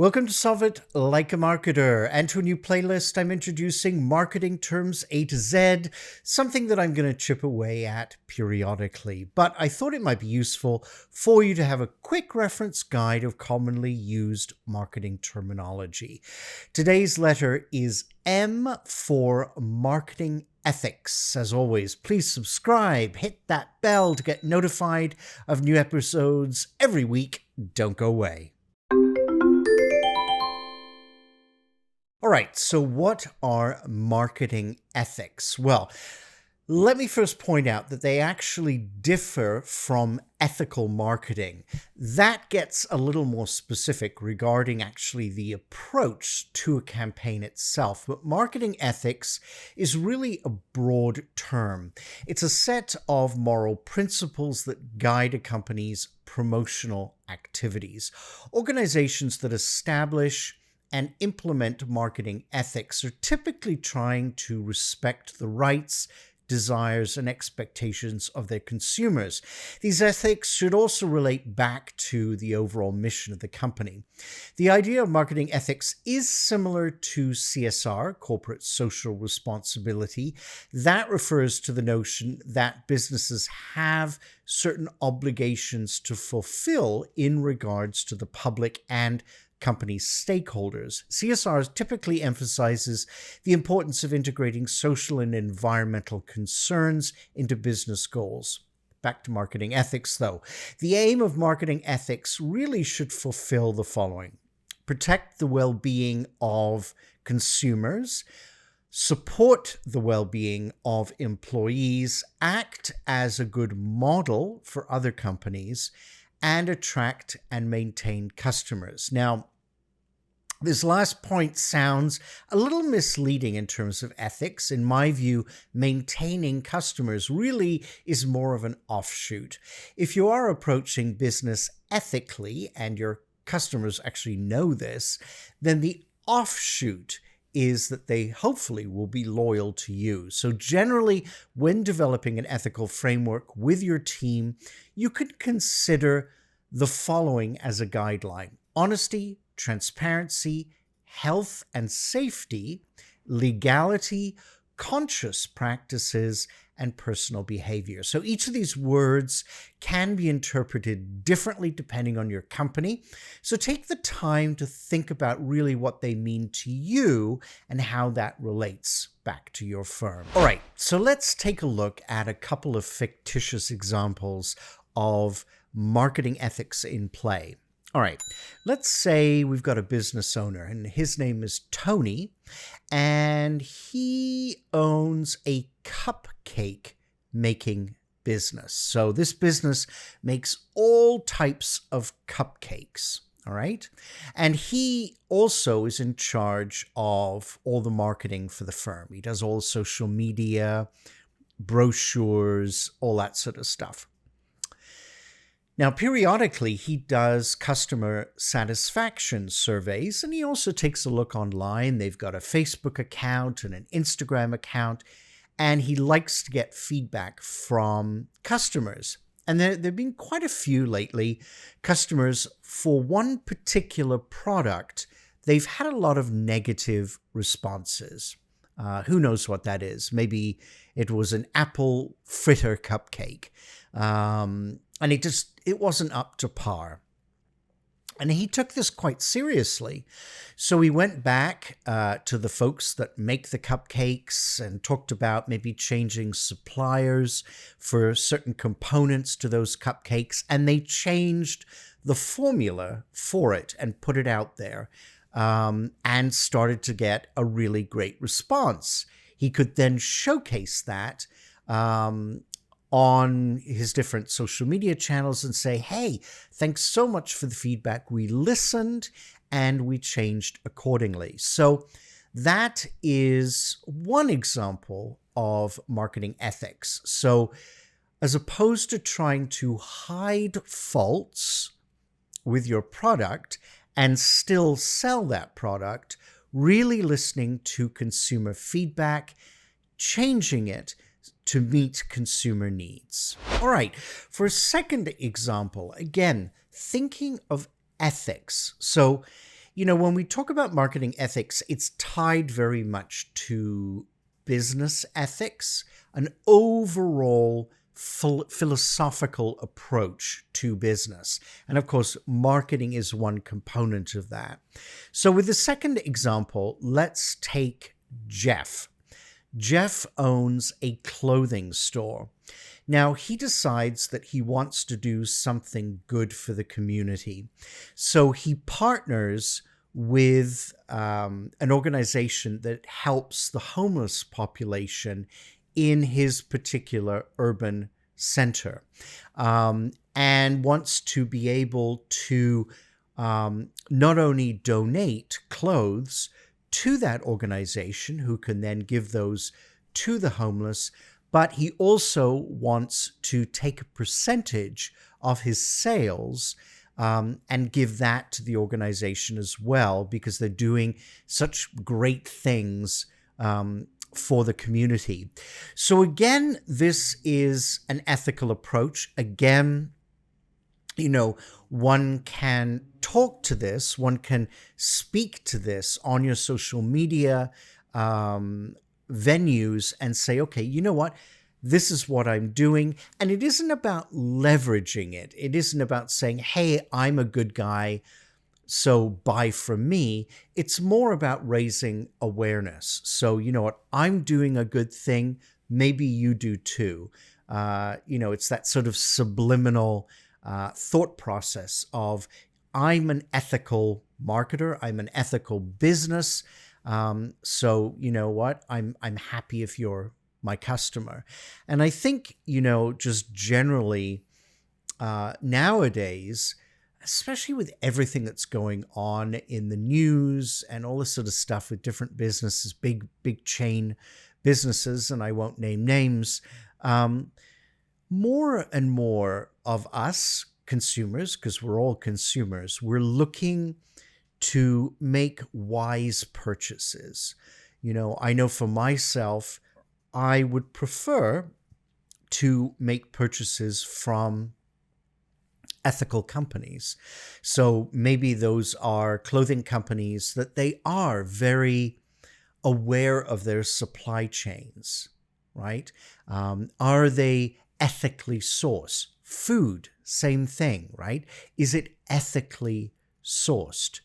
Welcome to Solve It Like a Marketer, and to a new playlist I'm introducing marketing terms A to Z, something that I'm going to chip away at periodically. But I thought it might be useful for you to have a quick reference guide of commonly used marketing terminology. Today's letter is M for marketing ethics. As always, please subscribe, hit that bell to get notified of new episodes every week. Don't go away. All right, so what are marketing ethics? Well, let me first point out that they actually differ from ethical marketing. That gets a little more specific regarding actually the approach to a campaign itself. But marketing ethics is really a broad term. It's a set of moral principles that guide a company's promotional activities. Organizations that establish and implement marketing ethics are typically trying to respect the rights, desires, and expectations of their consumers. These ethics should also relate back to the overall mission of the company. The idea of marketing ethics is similar to CSR, corporate social responsibility. That refers to the notion that businesses have certain obligations to fulfill in regards to the public and company stakeholders. CSR typically emphasizes the importance of integrating social and environmental concerns into business goals. Back to marketing ethics, though. The aim of marketing ethics really should fulfill the following: protect the well-being of consumers, support the well-being of employees, act as a good model for other companies, and attract and maintain customers. Now, this last point sounds a little misleading in terms of ethics. In my view, maintaining customers really is more of an offshoot. If you are approaching business ethically, and your customers actually know this, then the offshoot is that they hopefully will be loyal to you. So generally, when developing an ethical framework with your team, you could consider the following as a guideline: honesty, transparency, health and safety, legality, conscious practices, and personal behavior. So each of these words can be interpreted differently depending on your company. So take the time to think about really what they mean to you and how that relates back to your firm. All right, so let's take a look at a couple of fictitious examples of marketing ethics in play. All right, let's say we've got a business owner, and his name is Tony, and he owns a cupcake making business. So this business makes all types of cupcakes, all right? And he also is in charge of all the marketing for the firm. He does all social media, brochures, all that sort of stuff. Now, periodically, he does customer satisfaction surveys, and he also takes a look online. They've got a Facebook account and an Instagram account, and he likes to get feedback from customers. And there have been quite a few lately. Customers, for one particular product, they've had a lot of negative responses. Who knows what that is? Maybe it was an apple fritter cupcake. And it wasn't up to par. And he took this quite seriously. So he went back to the folks that make the cupcakes and talked about maybe changing suppliers for certain components to those cupcakes. And they changed the formula for it and put it out there, and started to get a really great response. He could then showcase that on his different social media channels and say, hey, thanks so much for the feedback. We listened and we changed accordingly. So that is one example of marketing ethics. So as opposed to trying to hide faults with your product and still sell that product, really listening to consumer feedback, changing it to meet consumer needs. All right, for a second example, again, thinking of ethics. So when we talk about marketing ethics, it's tied very much to business ethics, an overall philosophical approach to business. And of course, marketing is one component of that. So with the second example, let's take Jeff. Jeff owns a clothing store. Now, he decides that he wants to do something good for the community. So he partners with an organization that helps the homeless population in his particular urban center, and wants to be able to not only donate clothes to that organization, who can then give those to the homeless, but he also wants to take a percentage of his sales and give that to the organization as well, because they're doing such great things for the community. So again, this is an ethical approach. Again, one can talk to this, one can speak to this on your social media venues and say, okay, you know what? This is what I'm doing. And it isn't about leveraging it. It isn't about saying, hey, I'm a good guy, so buy from me. It's more about raising awareness. So, you know what? I'm doing a good thing. Maybe you do too. It's that sort of subliminal thought process of, I'm an ethical marketer. I'm an ethical business. So you know what? I'm happy if you're my customer. And I think, just generally nowadays, especially with everything that's going on in the news and all this sort of stuff with different businesses, big chain businesses, and I won't name names, more and more of us consumers, because we're all consumers, we're looking to make wise purchases. I know for myself, I would prefer to make purchases from ethical companies. So maybe those are clothing companies that they are very aware of their supply chains, right? Are they ethically sourced? Food, same thing, right? Is it ethically sourced?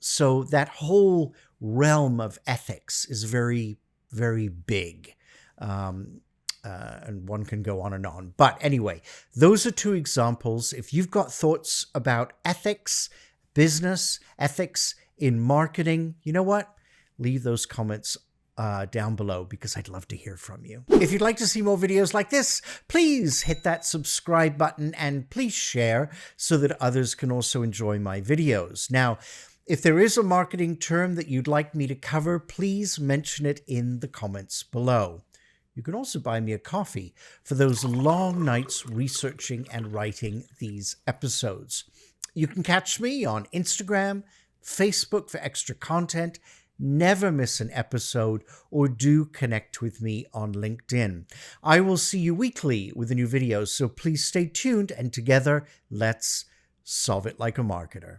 So that whole realm of ethics is very, very big. And one can go on and on. But anyway, those are two examples. If you've got thoughts about ethics, business, ethics in marketing, you know what? Leave those comments down below, because I'd love to hear from you. If you'd like to see more videos like this, please hit that subscribe button and please share so that others can also enjoy my videos. Now, if there is a marketing term that you'd like me to cover, please mention it in the comments below. You can also buy me a coffee for those long nights researching and writing these episodes. You can catch me on Instagram, Facebook for extra content, never miss an episode, or do connect with me on LinkedIn. I will see you weekly with a new video, so please stay tuned, and together, let's solve it like a marketer.